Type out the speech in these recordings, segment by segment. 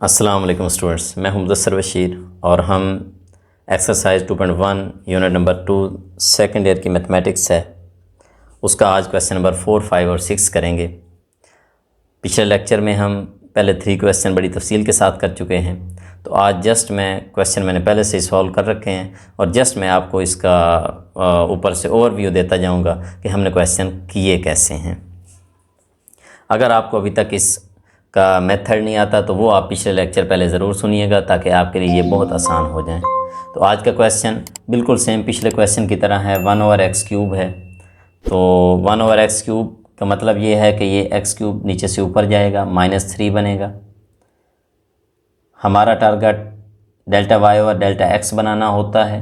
अस्सलाम वालेकुम स्टूडेंट्स, मैं हूं मुदस्सिर बशीर और हम exercise 2.1 unit number 2 second year की मैथमेटिक्स है उसका आज क्वेश्चन नंबर 4, 5 और 6 करेंगे। पिछले लेक्चर में हम पहले 3 क्वेश्चन बड़ी तफसील के साथ कर चुके हैं, तो आज जस्ट मैंने पहले से सॉल्व कर रखे हैं और जस्ट मैं आपको इसका ऊपर से ओवरव्यू देता जाऊँगा कि हमने क्वेश्चन किए कैसे हैं। अगर आपको अभी तक इसका मेथड नहीं आता तो वो आप पिछले लेक्चर पहले ज़रूर सुनिएगा ताकि आपके लिए ये बहुत आसान हो जाए। तो आज का क्वेश्चन बिल्कुल सेम पिछले क्वेश्चन की तरह है, 1/x³ है। तो 1/x³ का मतलब ये है कि ये x³ नीचे से ऊपर जाएगा, -3 बनेगा। हमारा टारगेट Δy और Δx बनाना होता है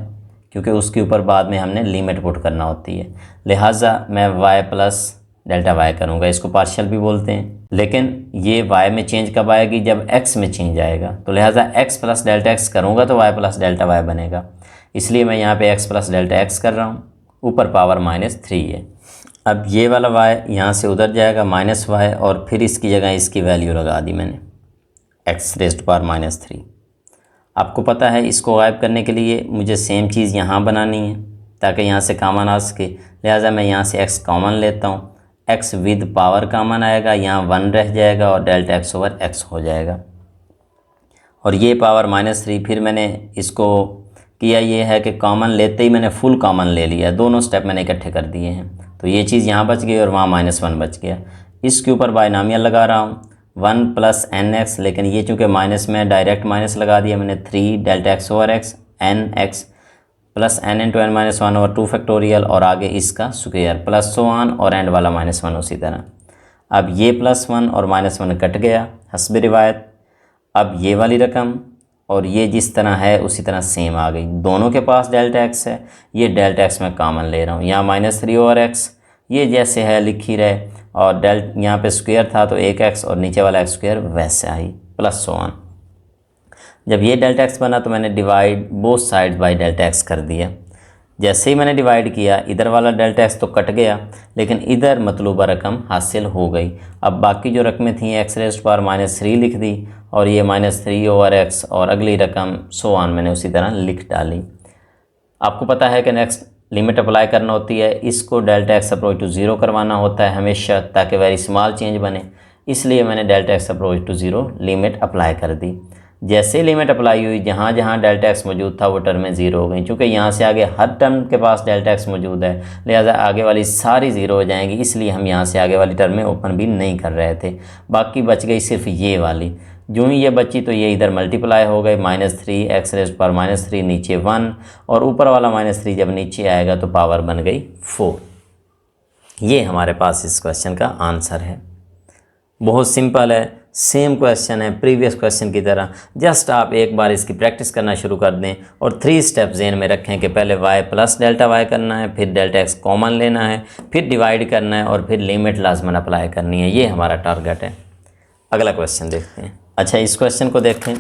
क्योंकि उसके ऊपर बाद में हमने लिमिट पुट करना होती है, लिहाजा मैं y प्लस Δy करूँगा। इसको पार्शियल भी बोलते हैं, लेकिन ये y में चेंज कब आएगी? जब x में चेंज आएगा। तो लिहाजा x प्लस Δx करूँगा तो y प्लस Δy बनेगा, इसलिए मैं यहाँ पे x प्लस Δx कर रहा हूँ। ऊपर पावर -3 है। अब ये वाला y यहाँ से उधर जाएगा -y और फिर इसकी जगह इसकी वैल्यू लगा दी मैंने x⁻³ आपको पता है इसको गायब करने के लिए मुझे सेम चीज़ यहाँ बनानी है ताकि यहाँ से कॉमन आ सके, लिहाजा मैं यहाँ से x कॉमन लेता हूँ। x विद पावर कॉमन आएगा, यहाँ 1 रह जाएगा और Δx/x हो जाएगा। और ये पावर -3 फिर मैंने इसको किया ये है कि कॉमन लेते ही मैंने फुल कॉमन ले लिया, दोनों स्टेप मैंने इकट्ठे कर दिए हैं। तो ये चीज़ यहाँ बच गई और वहाँ -1 बच गया। इसके ऊपर बायनॉमियल लगा रहा हूँ 1 + nx, लेकिन ये चूँकि माइनस में डायरेक्ट माइनस लगा दिया मैंने 3 Δx/x nx plus n × n-1/2 factorial और आगे इसका स्क्वायर प्लस सो ऑन और एंड वाला -1 उसी तरह। अब ये +1 और -1 कट गया हस्ब रिवायत। अब ये वाली रकम और ये जिस तरह है उसी तरह सेम आ गई। दोनों के पास Δx है, ये Δx मैं कॉमन ले रहा हूँ। यहाँ -3/x ये जैसे है लिख ही रहे और यहाँ पे स्क्वायर था तो 1x और नीचे वाला x² वैसे आई प्लस सो ऑन। जब ये Δx बना तो मैंने divide both side bye Δx कर दिया। जैसे ही मैंने डिवाइड किया इधर वाला Δx तो कट गया, लेकिन इधर मतलूबा रकम हासिल हो गई। अब बाकी जो रकमें थी x⁻³ लिख दी और ये -3/x और अगली रकम सो ऑन मैंने उसी तरह लिख डाली। आपको पता है कि नेक्स्ट लिमिट अप्लाई करना होती है, इसको Δx�approach to 0 करवाना होता है हमेशा ताकि वेरी स्मॉल चेंज बने, इसलिए मैंने Δx�approach to 0 लिमिट अप्लाई कर दी। जैसे लिमिट अप्लाई हुई जहाँ जहाँ Δx मौजूद था वो टर्में 0 हो गई। चूँकि यहाँ से आगे हर टर्म के पास Δx मौजूद है, लिहाजा आगे वाली सारी 0 हो जाएंगी, इसलिए हम यहाँ से आगे वाली टर्में ओपन भी नहीं कर रहे थे। बाकी बच गई सिर्फ ये वाली। जो ही ये बची तो ये इधर मल्टीप्लाई हो गए -3 x⁻³ नीचे 1 और ऊपर वाला -3 जब नीचे आएगा तो पावर बन गई 4। ये हमारे पास इस क्वेश्चन का आंसर है। बहुत सिंपल है, सेम क्वेश्चन है प्रीवियस क्वेश्चन की तरह। जस्ट आप एक बार इसकी प्रैक्टिस करना शुरू कर दें और 3 स्टेप ज़हन में रखें कि पहले y प्लस Δy करना है, फिर Δx कॉमन लेना है, फिर डिवाइड करना है और फिर लिमिट लाजमन अप्लाई करनी है। ये हमारा टारगेट है। अगला क्वेश्चन देखते हैं। अच्छा, इस क्वेश्चन को देखें,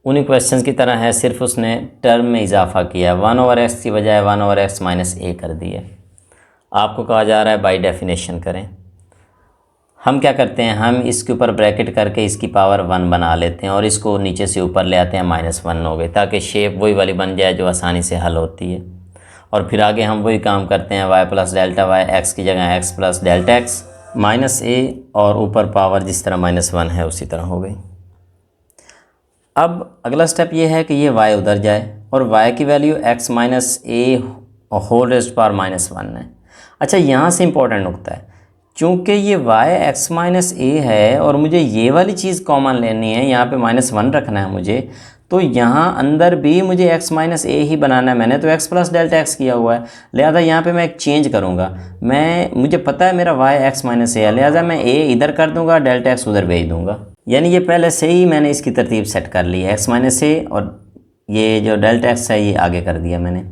उन्हीं क्वेश्चन की तरह है, सिर्फ उसने टर्म में इजाफा किया। 1/x की बजाय 1/x - a कर दिया। आपको कहा जा रहा है बाय डेफिनेशन करें। हम क्या करते हैं, हम इसके ऊपर ब्रैकेट करके इसकी पावर 1 बना लेते हैं और इसको नीचे से ऊपर ले आते हैं, -1 हो गए, ताकि शेप वही वाली बन जाए जो आसानी से हल होती है। और फिर आगे हम वही काम करते हैं, y प्लस Δy, x की जगह x प्लस Δx -a और ऊपर पावर जिस तरह -1 है उसी तरह हो गई। अब अगला स्टेप ये है कि ये y उधर जाए और y की वैल्यू x - a (1) है। अच्छा, यहाँ से इम्पोर्टेंट नुकता है, चूँकि ये y x - a है और मुझे ये वाली चीज़ कॉमन लेनी है, यहाँ पे -1 रखना है मुझे, तो यहाँ अंदर भी मुझे x - a ही बनाना है। मैंने तो x प्लस Δx किया हुआ है, लिहाजा यहाँ पे मैं एक चेंज करूँगा। मुझे पता है मेरा y x - a है, लिहाजा मैं a इधर कर दूँगा, Δx उधर भेज दूँगा। यानी ये पहले से ही मैंने इसकी तरतीब सेट कर ली है, x - a और ये जो Δx है ये आगे कर दिया मैंने।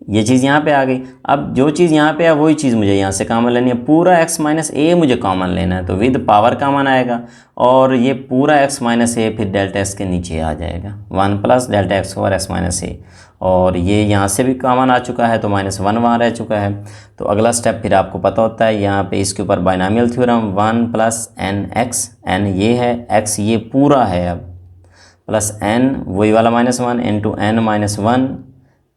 ये चीज़ यहाँ पे आ गई। अब जो चीज़ यहाँ पे है वही चीज़ मुझे यहाँ से कॉमन लेनी है। पूरा x - a मुझे कॉमन लेना है, तो विद पावर कॉमन आएगा और ये पूरा x - a फिर Δx के नीचे आ जाएगा 1 + Δx/x - a। और ये यहाँ से भी कॉमन आ चुका है तो -1 वहाँ रह चुका है। तो अगला स्टेप फिर आपको पता होता है, यहाँ पे इसके ऊपर बायनॉमियल थ्योरम 1 + nx, n ये है, x ये पूरा है। अब प्लस n वही वाला -1 into n minus 1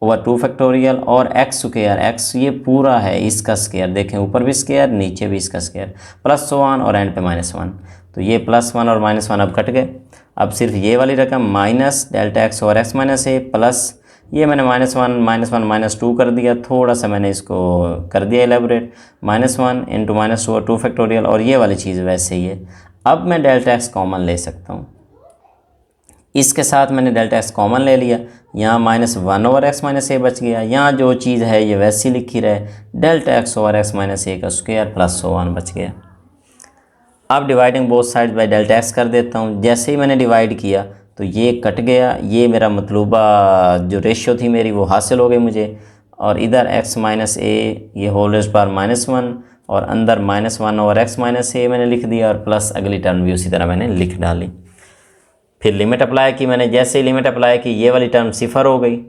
over 2 factorial, और एक्स स्क्वायर, एक्स ये पूरा है इसका स्क्वायर, देखें ऊपर भी स्क्वायर नीचे भी इसका स्क्वायर, प्लस 1 और एंड पे -1। तो ये +1 और -1 अब कट गए। अब सिर्फ ये वाली रकम minus delta x over x minus a, plus ये मैंने -1 -2 कर दिया, थोड़ा सा मैंने इसको कर दिया एलेबोरेट, -1 इंटू -2 और 2 फैक्टोरियल, और ये वाली चीज़ वैसे ही है। अब मैं डेल्टा एक्स कॉमन ले सकता हूँ, इसके साथ मैंने डेल्टा एक्स कॉमन ले लिया, यहाँ -1 ओवर एक्स माइनस ए बच गया, यहाँ जो चीज़ है ये वैसी लिखी रहे, delta x over x minus a का स्क्वायर प्लस 1 बच गया। अब dividing both side by delta x कर देता हूँ। जैसे ही मैंने डिवाइड किया तो ये कट गया, ये मेरा मतलूबा जो रेशियो थी मेरी वो हासिल हो गई मुझे, और इधर x माइनस ए ये होल रेज़ पावर -1 और अंदर -1 ओवर x माइनस ए मैंने लिख दिया, और प्लस अगली टर्म भी उसी तरह मैंने लिख डाली। फिर लिमिट अप्लाई की मैंने, जैसे ही लिमिट अप्लाई की ये वाली टर्म 0 हो गई,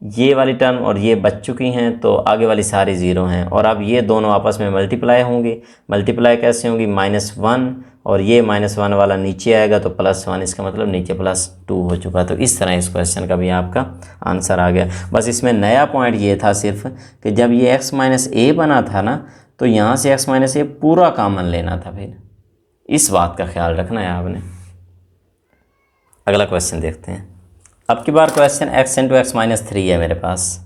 ये वाली टर्म और ये बच चुकी हैं, तो आगे वाली सारी ज़ीरो हैं, और अब ये दोनों आपस में मल्टीप्लाई होंगी। मल्टीप्लाई कैसे होंगी, -1 और ये -1 वाला नीचे आएगा तो +1, इसका मतलब नीचे +2 हो चुका। तो इस तरह इस क्वेश्चन का भी आपका आंसर आ गया। बस इसमें नया पॉइंट ये था सिर्फ कि जब ये x माइनस ए बना था ना, तो यहाँ से x माइनस ए पूरा कॉमन लेना था, फिर इस बात का ख्याल रखना है आपने। अगला क्वेश्चन देखते हैं। अब की बार question x into x minus 3 है मेरे पास।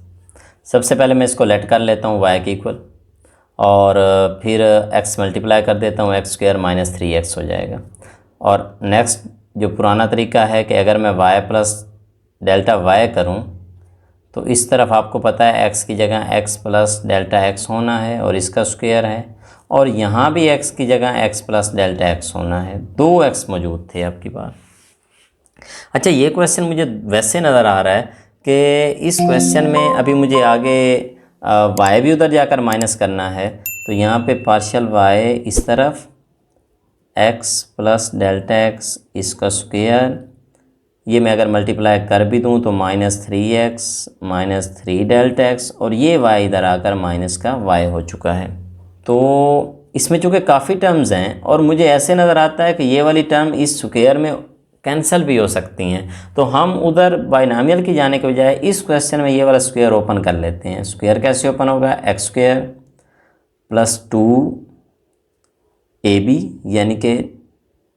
सबसे पहले मैं इसको लेट कर लेता हूँ y के इक्वल, और फिर x मल्टीप्लाई कर देता हूँ, एक्स स्क्वायर माइनस 3x हो जाएगा। और नेक्स्ट जो पुराना तरीका है कि अगर मैं y प्लस डेल्टा y करूँ, तो इस तरफ आपको पता है x की जगह x प्लस डेल्टा x होना है और इसका स्क्वायर है, और यहाँ भी x की जगह x प्लस डेल्टा x होना है। 2x मौजूद थे अब की बार। अच्छा, ये क्वेश्चन मुझे वैसे नज़र आ रहा है कि इस क्वेश्चन में अभी मुझे आगे y भी उधर जाकर माइनस करना है, तो यहाँ पे पार्शियल y इस तरफ x प्लस डेल्टा x इसका स्क्वायर, ये मैं अगर मल्टीप्लाई कर भी दूँ तो -3x माइनस 3 डेल्टा x, और ये y इधर आकर माइनस का y हो चुका है। तो इसमें चूँकि काफ़ी टर्म्स हैं और मुझे ऐसे नज़र आता है कि ये वाली टर्म इस स्क्वायर में कैंसिल भी हो सकती हैं, तो हम उधर बाइनॉमियल की जाने के बजाय इस क्वेश्चन में ये वाला स्क्वायर ओपन कर लेते हैं। स्क्वायर कैसे ओपन होगा, एक्स स्क्वायर प्लस 2ab यानी कि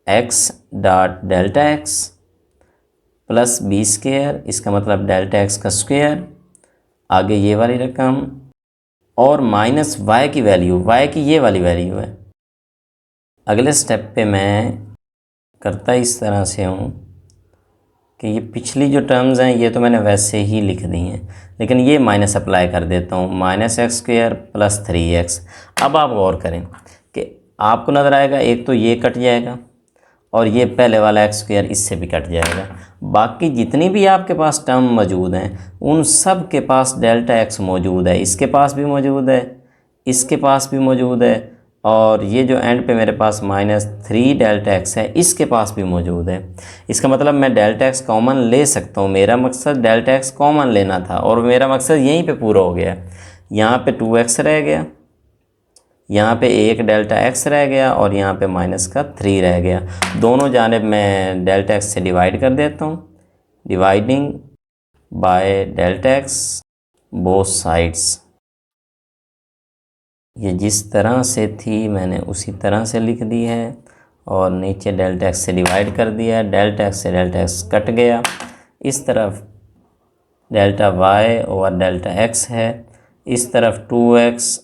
x dot delta x plus B square, इसका मतलब डेल्टा x का स्क्वायर, आगे ये वाली रकम, और माइनस y की वैल्यू, y की ये वाली वैल्यू है। अगले स्टेप पे मैं करता इस तरह से हूँ कि ये पिछली जो टर्म्स हैं ये तो मैंने वैसे ही लिख दी हैं, लेकिन ये माइनस अप्लाई कर देता हूँ, -x स्क्वायर प्लस 3x। अब आप गौर करें कि आपको नज़र आएगा एक तो ये कट जाएगा और ये पहले वाला x स्क्वायर इससे भी कट जाएगा। बाकी जितनी भी आपके पास टर्म मौजूद हैं उन सब के पास डेल्टा x मौजूद है, इसके पास भी मौजूद है, इसके पास भी मौजूद है, और ये जो एंड पे मेरे पास -3 डेल्टा x है इसके पास भी मौजूद है। इसका मतलब मैं डेल्टा x कॉमन ले सकता हूँ। मेरा मकसद डेल्टा x कॉमन लेना था और मेरा मकसद यहीं पे पूरा हो गया। यहाँ पे 2x रह गया, यहाँ पे एक डेल्टा x रह गया, और यहाँ पे -3 रह गया। दोनों जानिब मैं डेल्टा x से डिवाइड कर देता हूँ, dividing by delta x both sides. ये जिस तरह से थी मैंने उसी तरह से लिख दी है, और नीचे डेल्टा x से डिवाइड कर दिया, डेल्टा x से डेल्टा x कट गया, इस तरफ delta y over delta x है, इस तरफ 2x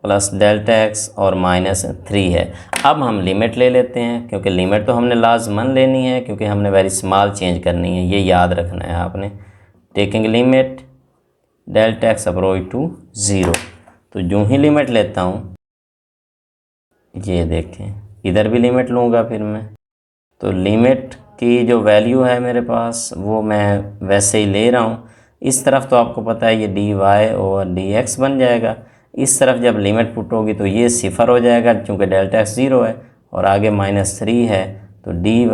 प्लस डेल्टा x और -3 है। अब हम लिमिट ले लेते हैं, क्योंकि लिमिट तो हमने लाजमन लेनी है, क्योंकि हमने वेरी स्मॉल चेंज करनी है, ये याद रखना है आपने। Taking limit delta x approach to 0, तो जो ही लिमिट लेता हूँ, ये देखें इधर भी लिमिट लूँगा फिर मैं, तो लिमिट की जो वैल्यू है मेरे पास वो मैं वैसे ही ले रहा हूँ। इस तरफ तो आपको पता है ये dy ओवर dx बन जाएगा, इस तरफ जब लिमिट पुट होगी तो ये 0 हो जाएगा चूँकि डेल्टा x 0 है, और आगे -3 है, तो dy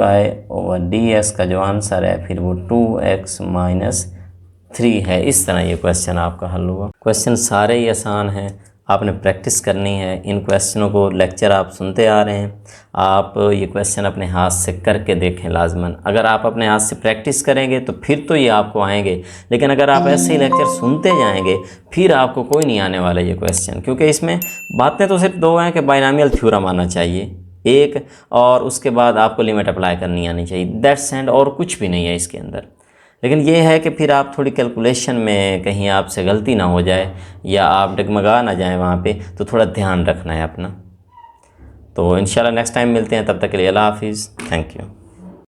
ओवर dx का जो आंसर है फिर वो 2x -3 है। इस तरह ये क्वेश्चन आपका हल हुआ। क्वेश्चन सारे ही आसान हैं, आपने प्रैक्टिस करनी है। इन क्वेश्चनों को लेक्चर आप सुनते आ रहे हैं, आप ये क्वेश्चन अपने हाथ से करके देखें लाजमन। अगर आप अपने हाथ से प्रैक्टिस करेंगे तो फिर तो ये आपको आएंगे, लेकिन अगर आप ऐसे ही लेक्चर सुनते जाएंगे फिर आपको कोई नहीं आने वाला ये क्वेश्चन, क्योंकि इसमें बातें तो सिर्फ दो हैं कि बाइनॉमियल थ्योरम आना चाहिए एक, और उसके बाद आपको लिमिट अप्लाई करनी आनी चाहिए, दैट्स एंड, और कुछ भी नहीं है इसके अंदर। लेकिन ये है कि फिर आप थोड़ी कैलकुलेशन में कहीं आपसे गलती ना हो जाए या आप डगमगा ना जाएं वहाँ पे, तो थोड़ा ध्यान रखना है अपना। तो इंशाल्लाह नेक्स्ट टाइम मिलते हैं, तब तक के लिए अल्लाह हाफिज़, थैंक यू।